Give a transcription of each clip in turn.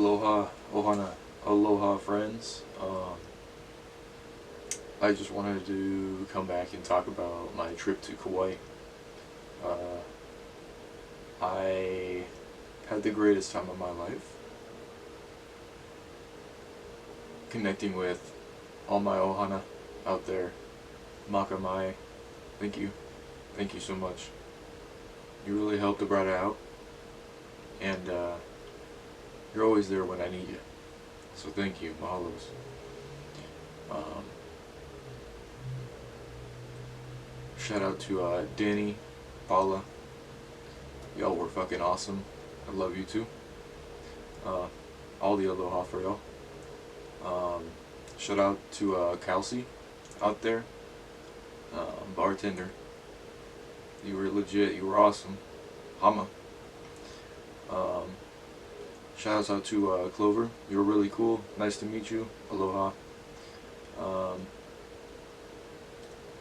Aloha, ohana, aloha friends. I just wanted to come back and talk about my trip to Kauai. Uh, I had the greatest time of my life, connecting with all my ohana out there. Makamai, thank you. Thank you so much. You really helped the brother out, and you're always there when I need you. So thank you, mahalos. Um, Shout out to Danny, Paula. Y'all were fucking awesome. I love you too. All the aloha for y'all. Shout out to Kaua'i out there. Bartender. You were legit. You were awesome. Hama. Shout out to Clover. You were really cool. Nice to meet you. Aloha.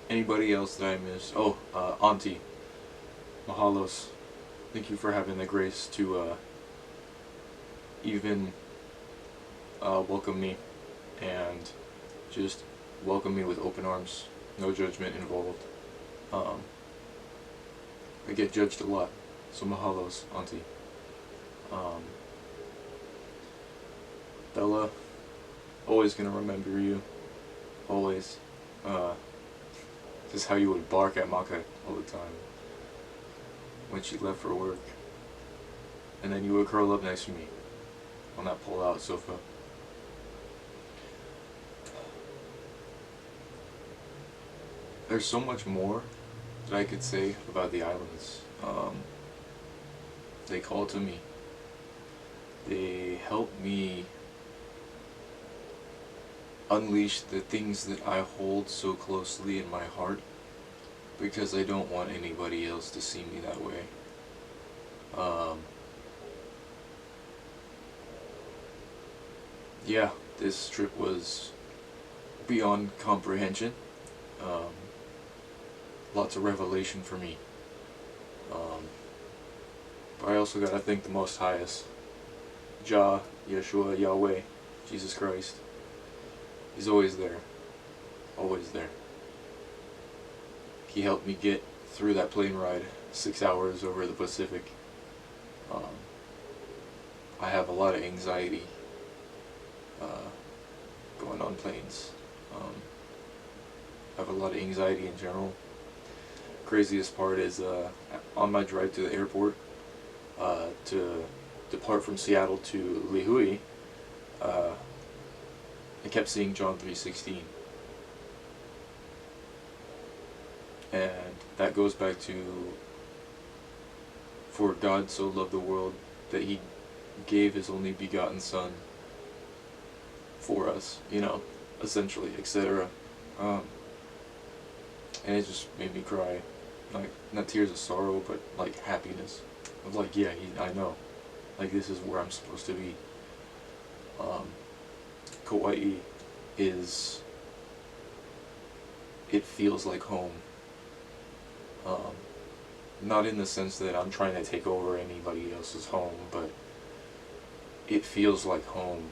Anybody else that I missed? Oh, Auntie. Mahalos. Thank you for having the grace to even welcome me and just welcome me with open arms. No judgment involved. I get judged a lot, so mahalos, Auntie. Bella, always gonna remember you. Always. Just how you would bark at Maka all the time when she left for work. And then you would curl up next to me on that pull-out sofa. There's so much more that I could say about the islands. They call to me. They help me unleash the things that I hold so closely in my heart, because I don't want anybody else to see me that way. Yeah, this trip was beyond comprehension. Lots of revelation for me. But I also gotta thank the Most Highest, Jah, Yeshua, Yahweh, Jesus Christ. He's always there. Always there. He helped me get through that plane ride, 6 hours over the Pacific. I have a lot of anxiety going on planes. I have a lot of anxiety in general. Craziest part is on my drive to the airport to depart from Seattle to Lihui, I kept seeing John 3:16, and that goes back to, for God so loved the world that he gave his only begotten son for us, you know, essentially, etc. And it just made me cry, like, not tears of sorrow, but like happiness of like, yeah, I know, like, this is where I'm supposed to be. Kauai is, it feels like home. Not in the sense that I'm trying to take over anybody else's home, but it feels like home.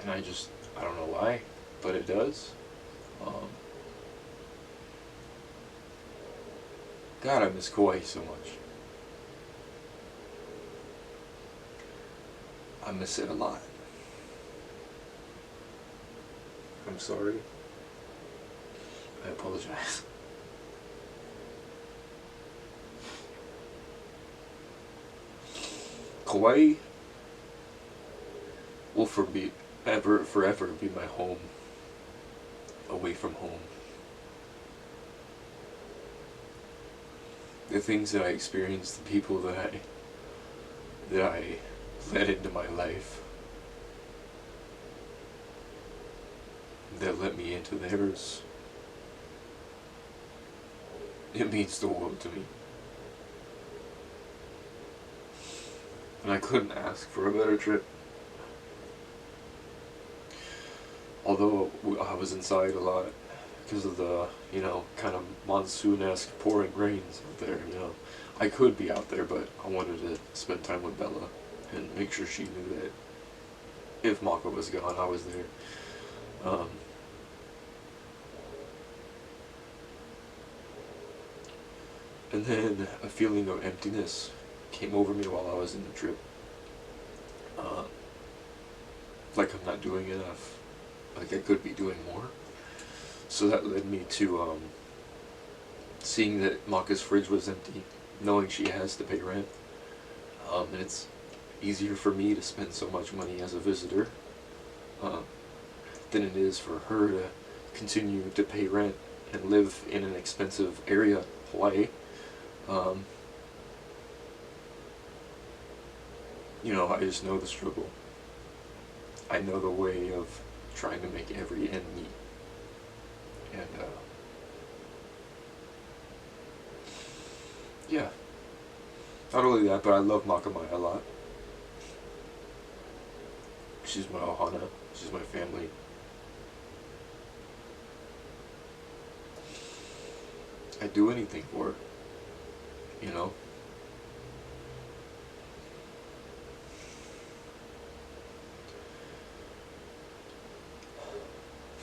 And I don't know why, but it does. God, I miss Kauai so much. I miss it a lot. I'm sorry. I apologize. Kauai will forever be my home, away from home. The things that I experienced, the people that I let into my life, that let me into theirs, it means the world to me. And I couldn't ask for a better trip. Although I was inside a lot, because of the, kind of monsoon-esque pouring rains out there, I could be out there, but I wanted to spend time with Bella and make sure she knew that if Mako was gone, I was there. Um, and then a feeling of emptiness came over me while I was in the trip. Like I'm not doing enough. Like I could be doing more. So that led me to seeing that Maka's fridge was empty, knowing she has to pay rent. And it's easier for me to spend so much money as a visitor than it is for her to continue to pay rent and live in an expensive area, Hawaii. I just know the struggle. I know the way of trying to make every end meet. And, yeah. Not only that, but I love Makamai a lot. She's my ohana. She's my family. I'd do anything for her.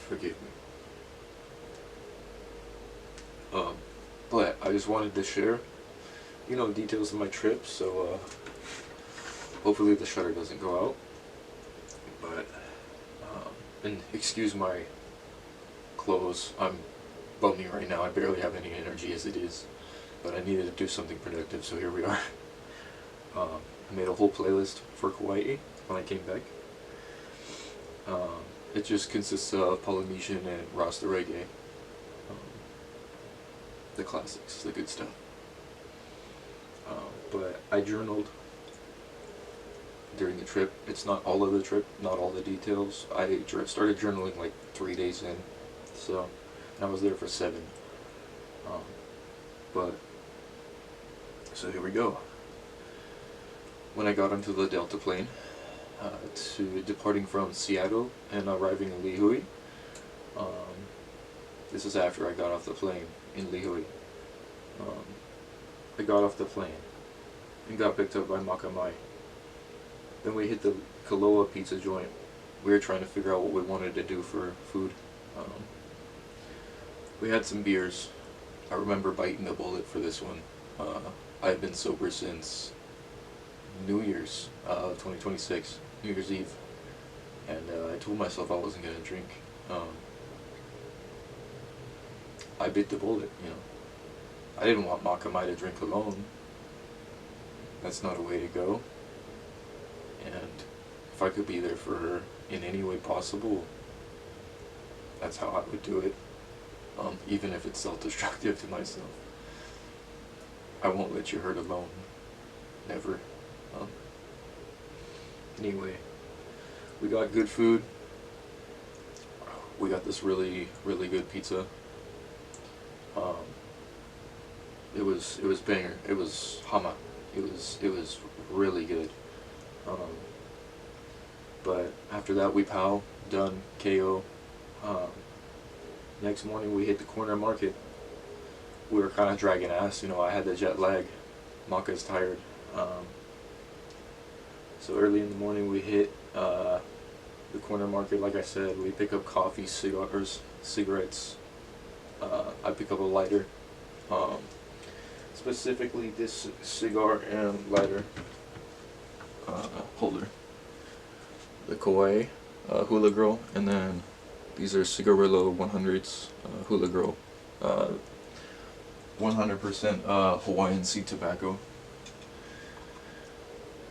Forgive me. But I just wanted to share, details of my trip, so hopefully the shutter doesn't go out. But, and excuse my clothes, I'm bumming right now, I barely have any energy as it is, but I needed to do something productive, so here we are. I made a whole playlist for Kaua'i when I came back. It just consists of Polynesian and Rasta reggae. The classics, the good stuff. But I journaled during the trip. It's not all of the trip, not all the details. I started journaling like 3 days in, so and I was there for 7. So here we go. When I got onto the Delta plane, departing from Seattle and arriving in Lihue. This is after I got off the plane in Lihue. I got off the plane and got picked up by Makamai. Then we hit the Kaloa pizza joint. We were trying to figure out what we wanted to do for food. We had some beers. I remember biting the bullet for this one. I had been sober since New Year's, 2026, New Year's Eve, and I told myself I wasn't going to drink. I bit the bullet, I didn't want Makamai to drink alone. That's not a way to go. And if I could be there for her in any way possible, that's how I would do it, even if it's self-destructive to myself. I won't let you hurt alone. Never. Anyway, we got good food. We got this really, really good pizza. It was banger. It was hama. It was really good. But after that, we pow, done, KO. Next morning, we hit the corner market. We were kind of dragging ass. I had the jet lag. Maka's tired. So early in the morning, we hit the corner market. Like I said, we pick up coffee, cigarettes. I pick up a lighter. Specifically, this cigar and lighter holder. The Kaua'i Hula Girl, and then these are Cigarillo 100s Hula Girl. 100% Hawaiian seed tobacco.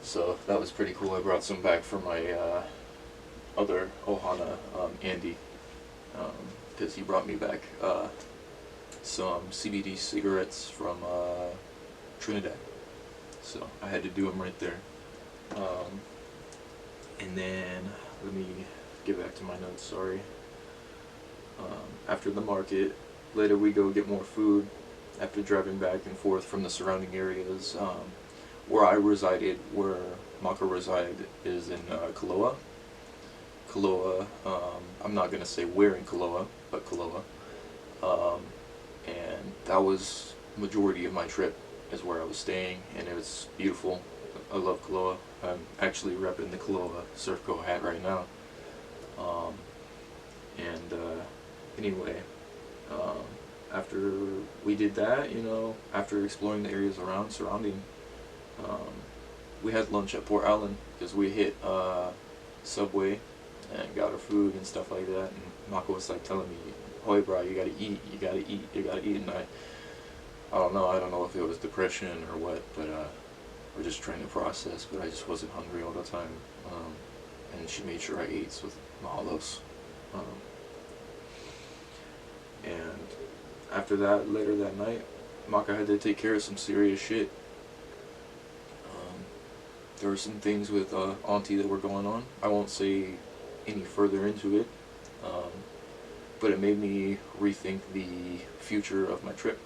So that was pretty cool. I brought some back for my other ohana, Andy, because he brought me back some CBD cigarettes from Trinidad. So I had to do them right there. And then, let me get back to my notes, sorry. After the market, later we go get more food. After driving back and forth from the surrounding areas, where I resided, where Maka resided, is in Kaloa. I'm not going to say where in Kaloa, but Kaloa. um, and that was majority of my trip is where I was staying, and it was beautiful. I love Kaua'i. I'm actually repping the Kaua'i surf coat hat right now. Um, and anyway, um, after we did that, after exploring the areas surrounding, um, we had lunch at Port Allen because we hit Subway and got our food and stuff like that. And Mako was like telling me, "Hoy, bro, you gotta eat, you gotta eat, you gotta eat." And I don't know if it was depression or what, but we're just trying to process. But I just wasn't hungry all the time, and she made sure I ate with mahalos. Um, and after that, later that night, Maka had to take care of some serious shit. There were some things with Auntie that were going on. I won't say any further into it, but it made me rethink the future of my trip.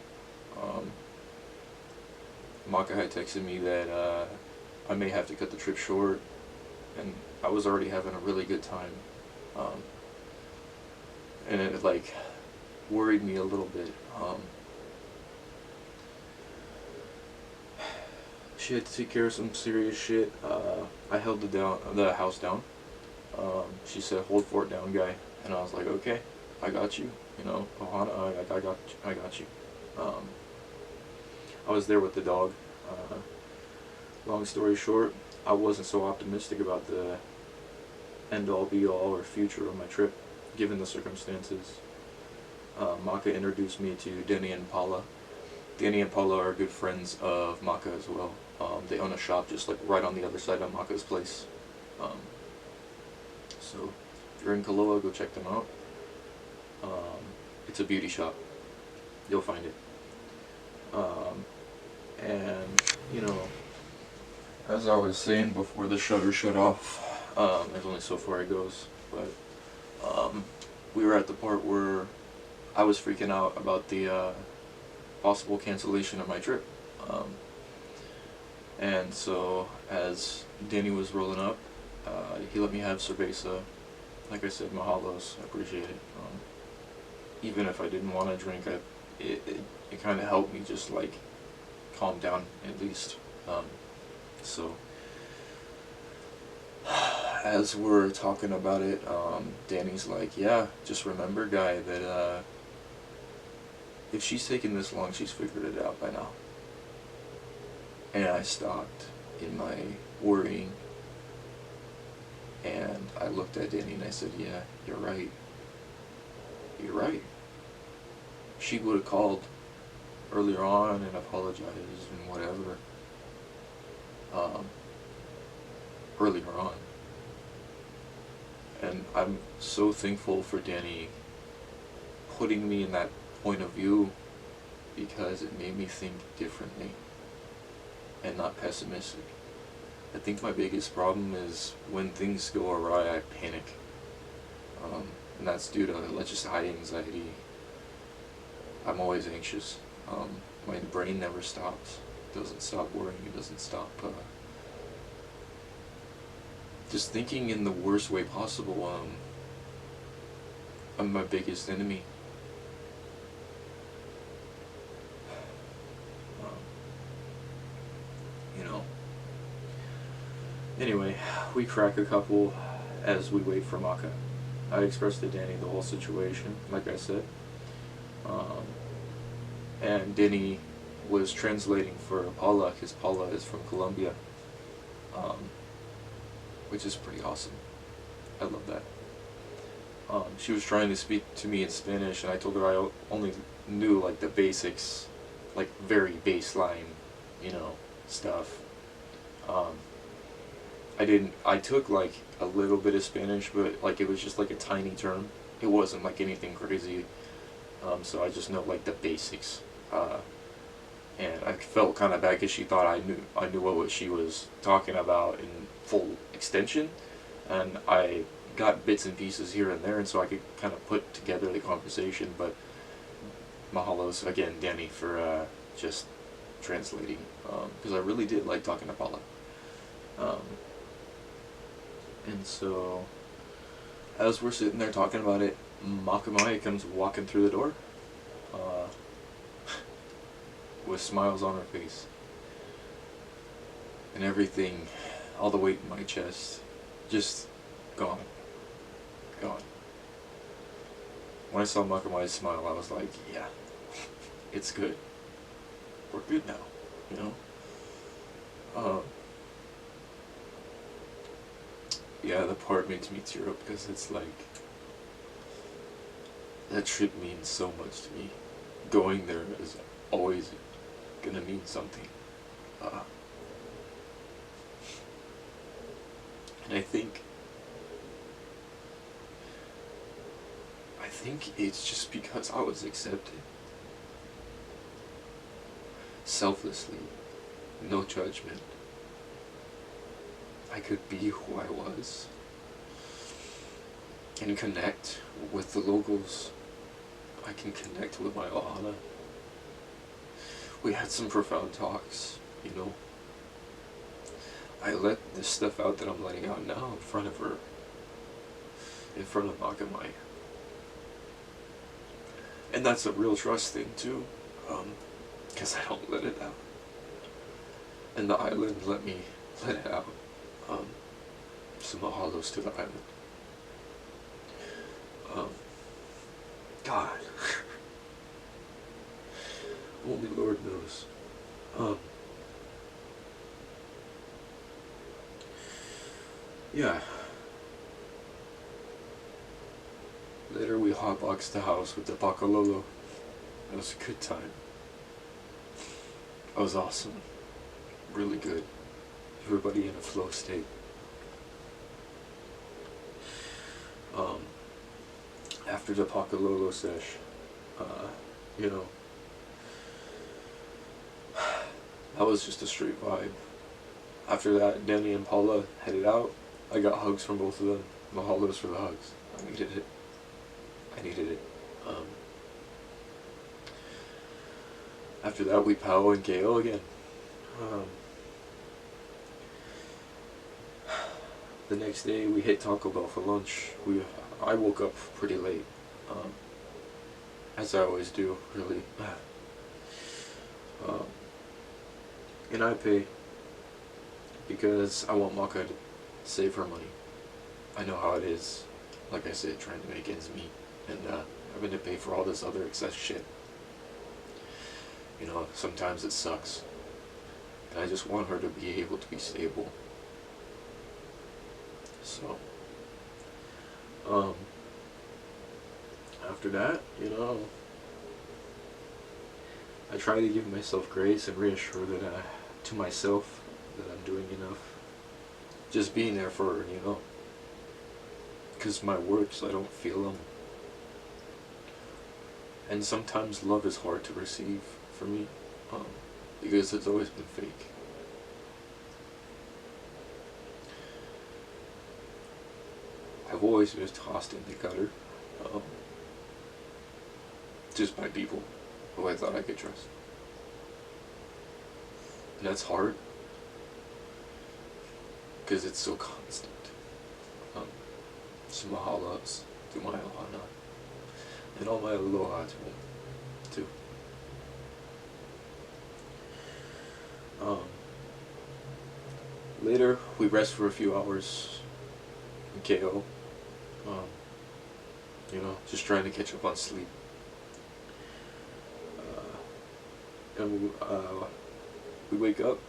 Maka had texted me that I may have to cut the trip short, and I was already having a really good time, and it like worried me a little bit. She had to take care of some serious shit. I held the house down. She said, "Hold fort down, guy," and I was like, "Okay, I got you." Ohana, I got you. I was there with the dog. Long story short, I wasn't so optimistic about the end-all, be-all, or future of my trip, given the circumstances. Maka introduced me to Denny and Paula. Denny and Paula are good friends of Maka as well. They own a shop just like right on the other side of Maka's place. So if you're in Kaua'i, go check them out. It's a beauty shop. You'll find it. And as I was saying before the shutter shut off, there's only so far it goes, but we were at the part where I was freaking out about the possible cancellation of my trip. And so as Danny was rolling up, he let me have cerveza. Like I said, mahalos, I appreciate it. Even if I didn't want to drink, it kind of helped me just like calm down at least. So as we're talking about it, Danny's like, "Yeah, just remember, guy, that if she's taking this long, she's figured it out by now." And I stopped in my worrying, and I looked at Danny and I said, "Yeah, you're right. You're right. She would have called earlier on and apologized and whatever. Earlier on." And I'm so thankful for Danny putting me in that point of view, because it made me think differently and not pessimistic. I think my biggest problem is when things go awry, I panic. And that's due to just high anxiety. I'm always anxious. My brain never stops. It doesn't stop worrying. It doesn't stop just thinking in the worst way possible. I'm my biggest enemy. Anyway, we crack a couple as we wait for Maka. I expressed to Danny the whole situation, like I said. And Danny was translating for Paula, because Paula is from Colombia, which is pretty awesome. I love that. She was trying to speak to me in Spanish, and I told her I only knew like the basics, like very baseline, stuff. I took like a little bit of Spanish, but like it was just like a tiny term. It wasn't like anything crazy. So I just know like the basics. And I felt kind of bad because she thought I knew what she was talking about in full extension, and I got bits and pieces here and there, and so I could kind of put together the conversation. But mahalos again, Danny, for just translating, because I really did like talking to Paula. And so as we're sitting there talking about it, Makamai comes walking through the door, uh, with smiles on her face, and everything, all the weight in my chest, just gone. Gone. When I saw Makamai's smile, I was like, yeah, it's good. We're good now, you know? Yeah, the part makes me tear up because it's like, that trip means so much to me. Going there is always gonna mean something. And I think it's just because I was accepted. Selflessly. No judgment. I could be who I was. And connect with the locals. I can connect with my ohana. We had some profound talks, you know. I let this stuff out that I'm letting out now in front of her. In front of Makamai. And that's a real trust thing too. Because I don't let it out. And the island let me let it out. Some mahalos to the island. God. Only Lord knows. Yeah. Later we hotboxed the house with the pakalolo. It was a good time. It was awesome. Really good. Everybody in a flow state. After the pakalolo sesh, you know, that was just a straight vibe. After that, Danny and Paula headed out. I got hugs from both of them. Mahalos for the hugs. I needed it. After that, we pow and KO again. The next day, we hit Taco Bell for lunch. I woke up pretty late, as I always do, really. And I pay because I want Maka to save her money. I know how it is, like I said, trying to make ends meet, and having to pay for all this other excess shit. You know, sometimes it sucks. And I just want her to be able to be stable. So, after that, you know, I try to give myself grace and reassure that to myself that I'm doing enough. Just being there for her, you know. Because my words, I don't feel them. And sometimes love is hard to receive for me, because it's always been fake. I've always been tossed in the gutter, just by people who I thought I could trust. And that's hard, because it's so constant. So mahalos to my ohana, and all my aloha to him, too. Later, we rest for a few hours in KO. You know, just trying to catch up on sleep. And we wake up,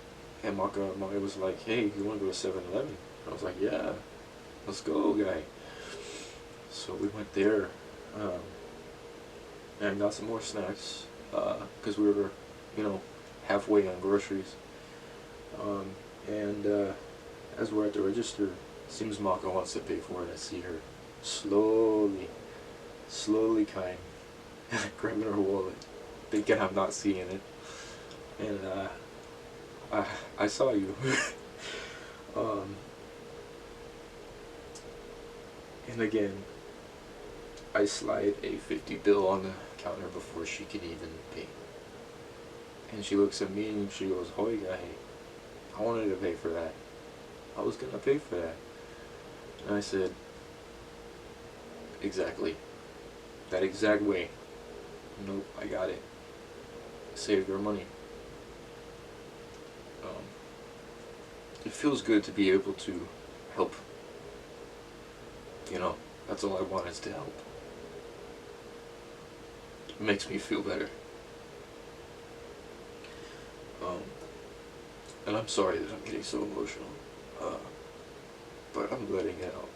and Maka was like, "Hey, you want to go to 7-Eleven?" I was like, "Yeah, let's go, guy." So we went there, and got some more snacks, because we were, you know, halfway on groceries. And as we're at the register, it seems Maka wants to pay for it. I see her slowly kind, grabbing her wallet, thinking I'm not seeing it. And I saw you. And again, I slide a 50 bill on the counter before she can even pay. And she looks at me and she goes, "Hoi guy, I wanted to pay for that. I was gonna pay for that." And I said, "Exactly. That exact way. Nope, I got it. Save your money. Um, it feels good to be able to help. You know, that's all I want is to help. It makes me feel better. Um, and I'm sorry that I'm getting so emotional. Uh, but I'm letting it out.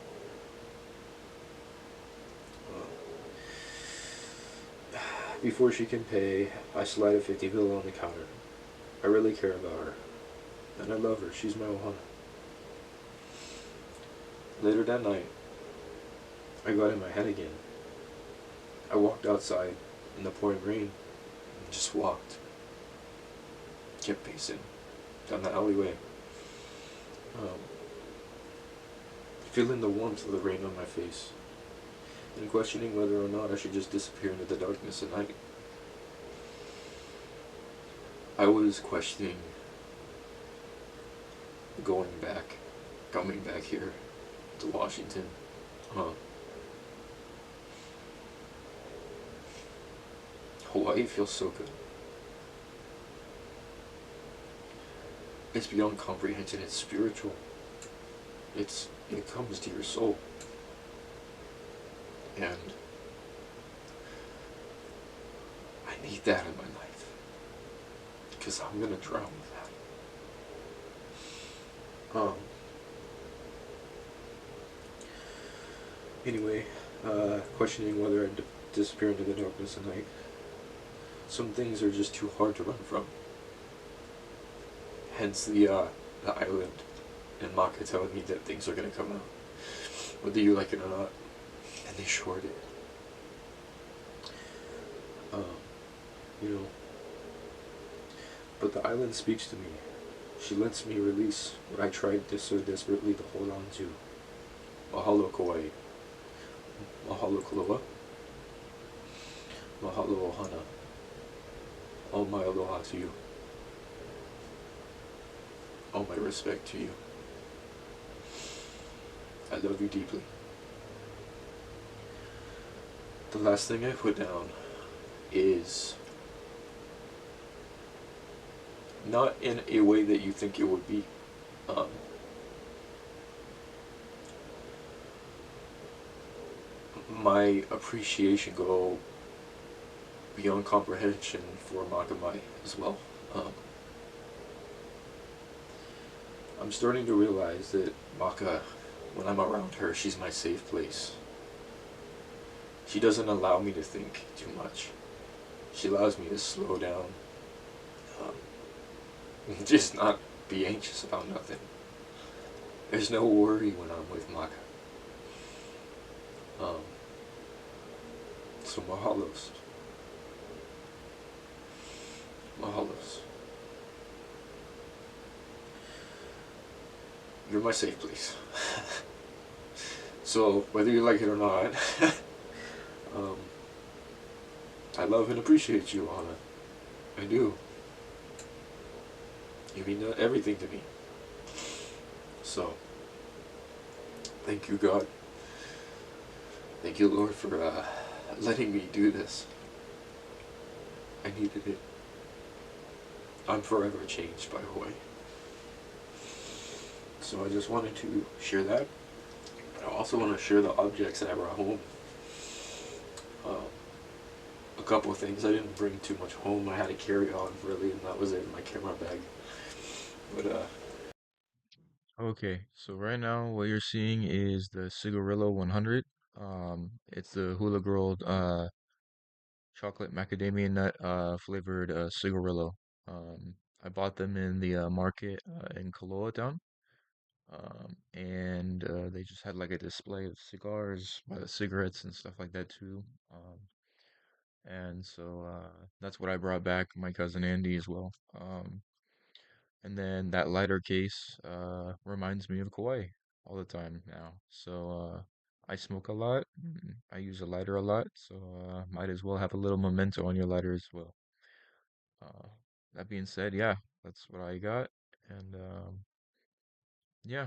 Before she can pay, I slide a 50 bill on the counter. I really care about her. And I love her. She's my ohana. Later that night, I got in my head again. I walked outside in the pouring rain and just walked. Kept pacing down the alleyway. Um, Feeling the warmth of the rain on my face. And questioning whether or not I should just disappear into the darkness at night. I was questioning going back, coming back here to Washington. Uh, Hawaii feels so good. It's beyond comprehension. It's spiritual. It comes to your soul, and I need that in my life because I'm gonna drown with that. Anyway, questioning whether I'd disappear into the darkness at night. Some things are just too hard to run from. Hence the island and Maka telling me that things are gonna come out, whether you like it or not, and they sure did. Um, you know, but the island speaks to me. She lets me release what I tried so desperately to hold on to. Mahalo Kaua'i. Mahalo Kaloa. Mahalo Ohana. All my aloha to you. All my respect to you. I love you deeply. The last thing I put down is not in a way that you think it would be. Um, my appreciation go beyond comprehension for Makamai as well. Um, I'm starting to realize that Maka, when I'm around her, she's my safe place. She doesn't allow me to think too much. She allows me to slow down, just not be anxious about nothing. There's no worry when I'm with Maka. Um, so mahalos. Mahalos. You're my safe place. So, whether you like it or not, um, I love and appreciate you, Anna. I do. You mean everything to me. So, thank you, God. Thank you, Lord, for letting me do this. I needed it. I'm forever changed by Hawaii. So I just wanted to share that. But I also want to share the objects that I brought home. Uh, a couple of things. I didn't bring too much home. I had to carry on really, and that was it in my camera bag. But Okay, so right now what you're seeing is the Cigarillo 100. It's the Hula Girl chocolate macadamia nut flavored cigarillo. I bought them in the market in Kaloa town. And they just had like a display of cigars, cigarettes and stuff like that too. And so that's what I brought back, my cousin Andy as well. And then that lighter case reminds me of Kauai all the time now. So I smoke a lot. I use a lighter a lot, so might as well have a little memento on your lighter as well. Uh, that being said, yeah, that's what I got. And yeah,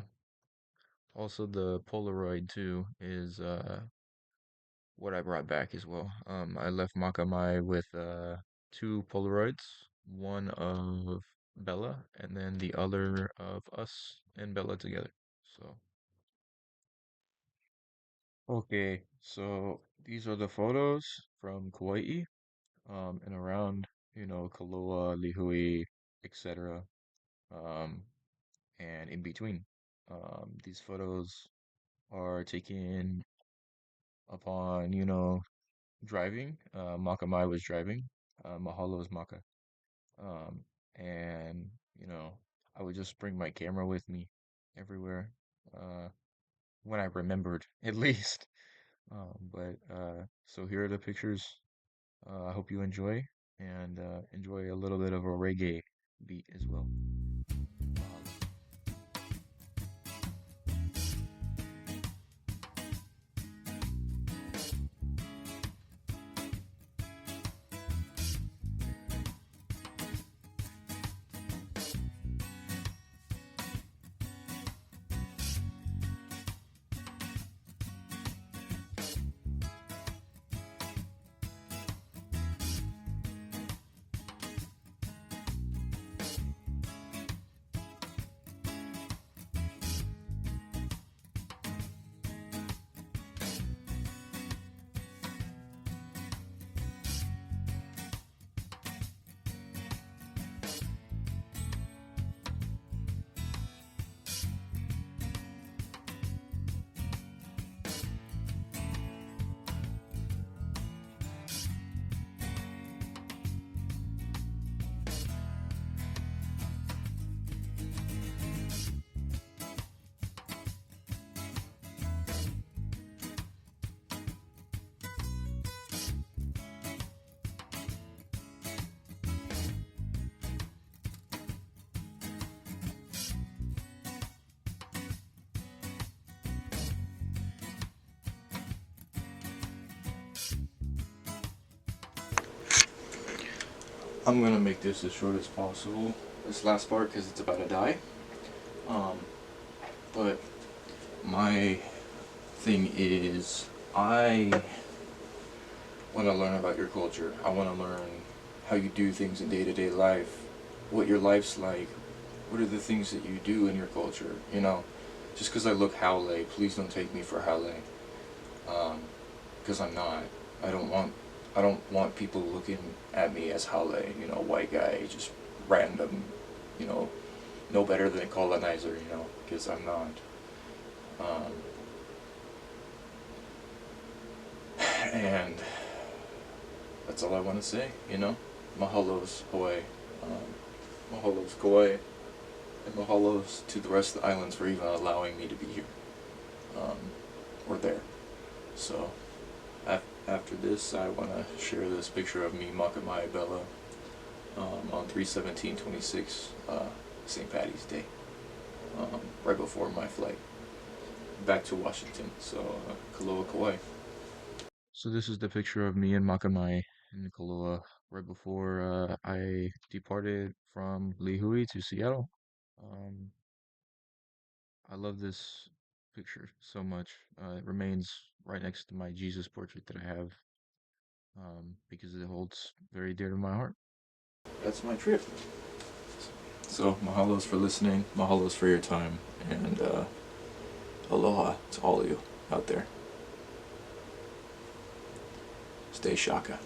also the Polaroid too is what I brought back as well. I left Makamai with two Polaroids, one of Bella and then the other of us and Bella together. So, okay, so these are the photos from Kauai, and around, Kaloa, Lihui, etc. Um, and in between. These photos are taken upon, driving. Makamai was driving. Mahalo was Maka. Um, and, you know, I would just bring my camera with me everywhere, uh, when I remembered, at least. So here are the pictures. I hope you enjoy and enjoy a little bit of a reggae beat as well. Mahalo. I'm gonna make this as short as possible, this last part, because it's about to die. Um, but my thing is, I want to learn about your culture. I want to learn how you do things in day to day life, what your life's like, what are the things that you do in your culture, Just because I look Haole, please don't take me for Haole, because I'm not. I don't want I don't want people looking at me as Haole, white guy, just random, you know, no better than a colonizer, because I'm not. Um, and that's all I want to say. Mahalo's Hawaii, mahalo's Kauai, and mahalos to the rest of the islands for even allowing me to be here, um, or there. So after this, I want to share this picture of me, Makamai Bella, on 3/17/26, St. Patty's Day, right before my flight back to Washington. So, Kaloa Kauai. So this is the picture of me and Makamai in Kaloa right before I departed from Lihui to Seattle. Um, I love this picture so much. It remains right next to my Jesus portrait that I have, because it holds very dear to my heart. That's my trip. So, mahalos for listening, mahalos for your time, and aloha to all of you out there. Stay shaka.